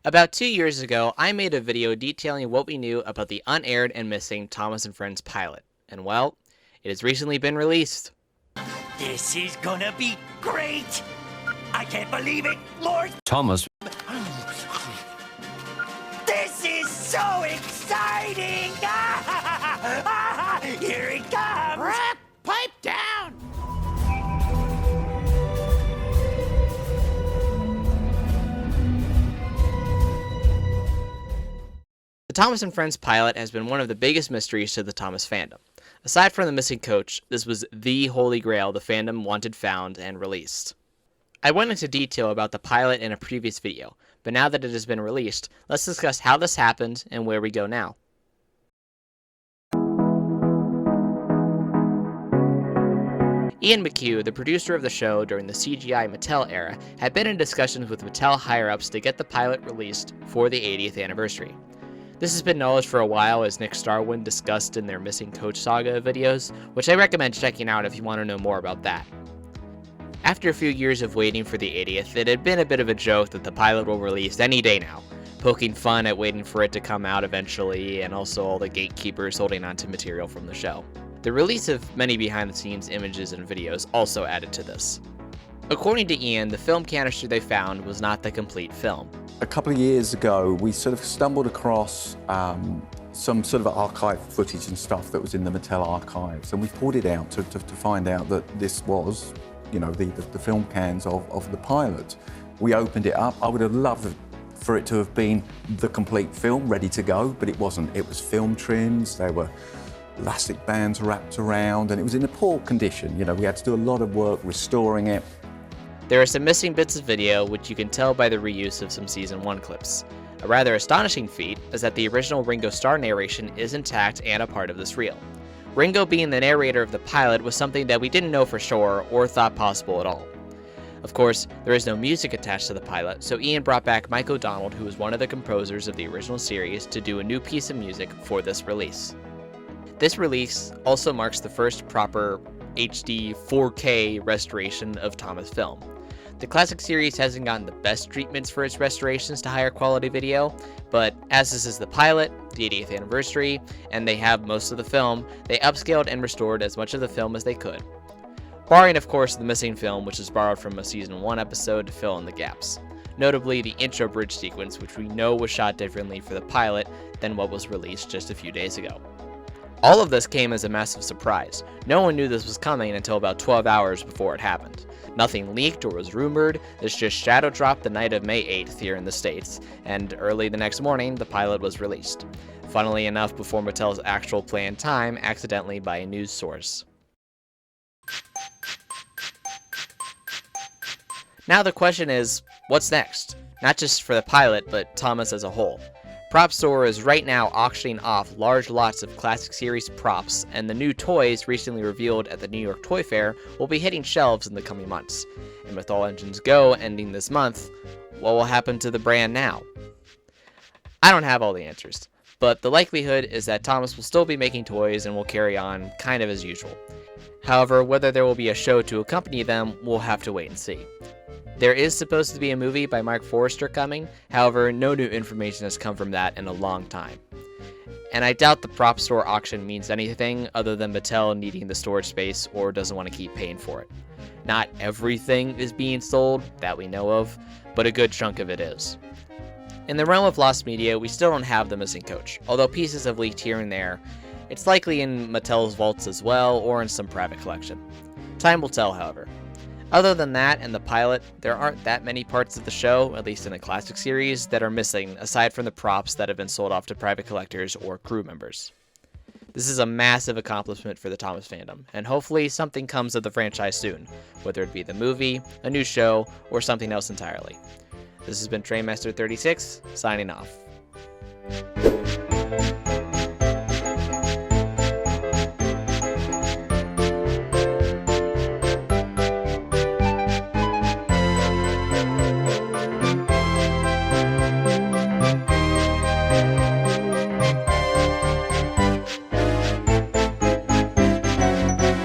About 2 years ago, I made a video detailing what we knew about the unaired and missing Thomas and Friends pilot. And well, it has recently been released. This is gonna be great! I can't believe it, Lord! Thomas. This is so exciting! Here it comes! Pipe down! The Thomas and Friends pilot has been one of the biggest mysteries to the Thomas fandom. Aside from the missing coach, this was the holy grail the fandom wanted found and released. I went into detail about the pilot in a previous video, but now that it has been released, let's discuss how this happened and where we go now. Ian McHugh, the producer of the show during the CGI Mattel era, had been in discussions with Mattel higher-ups to get the pilot released for the 80th anniversary. This has been knowledge for a while, as Nick Starwin discussed in their Missing Coach Saga videos, which I recommend checking out if you want to know more about that. After a few years of waiting for the 80th, it had been a bit of a joke that the pilot will release any day now, poking fun at waiting for it to come out eventually, and also all the gatekeepers holding on to material from the show. The release of many behind-the-scenes images and videos also added to this. According to Ian, the film canister they found was not the complete film. A couple of years ago, we sort of stumbled across some sort of archive footage and stuff that was in the Mattel archives, and we pulled it out to find out that this was, you know, the film cans of the pilot. We opened it up. I would have loved for it to have been the complete film, ready to go, but it wasn't. It was film trims, there were elastic bands wrapped around, and it was in a poor condition. You know, we had to do a lot of work restoring it. There are some missing bits of video, which you can tell by the reuse of some Season 1 clips. A rather astonishing feat is that the original Ringo Starr narration is intact and a part of this reel. Ringo being the narrator of the pilot was something that we didn't know for sure or thought possible at all. Of course, there is no music attached to the pilot, so Ian brought back Mike O'Donnell, who was one of the composers of the original series, to do a new piece of music for this release. This release also marks the first proper HD 4K restoration of Thomas film. The classic series hasn't gotten the best treatments for its restorations to higher quality video, but as this is the pilot, the 80th anniversary, and they have most of the film, they upscaled and restored as much of the film as they could. Barring, of course, the missing film, which is borrowed from a Season 1 episode to fill in the gaps. Notably, the intro bridge sequence, which we know was shot differently for the pilot than what was released just a few days ago. All of this came as a massive surprise. No one knew this was coming until about 12 hours before it happened. Nothing leaked or was rumored, this just shadow dropped the night of May 8th here in the States, and early the next morning, the pilot was released. Funnily enough, before Mattel's actual planned time, accidentally by a news source. Now the question is, what's next? Not just for the pilot, but Thomas as a whole. Prop Store is right now auctioning off large lots of classic series props, and the new toys recently revealed at the New York Toy Fair will be hitting shelves in the coming months. And with All Engines Go ending this month, what will happen to the brand now? I don't have all the answers, but the likelihood is that Thomas will still be making toys and will carry on kind of as usual. However, whether there will be a show to accompany them, we'll have to wait and see. There is supposed to be a movie by Mark Forrester coming, however, no new information has come from that in a long time. And I doubt the prop store auction means anything other than Mattel needing the storage space or doesn't want to keep paying for it. Not everything is being sold, that we know of, but a good chunk of it is. In the realm of lost media, we still don't have the missing coach, although pieces have leaked here and there. It's likely in Mattel's vaults as well, or in some private collection. Time will tell, however. Other than that and the pilot, there aren't that many parts of the show, at least in the classic series, that are missing, aside from the props that have been sold off to private collectors or crew members. This is a massive accomplishment for the Thomas fandom, and hopefully something comes of the franchise soon, whether it be the movie, a new show, or something else entirely. This has been Trainmaster 36, signing off.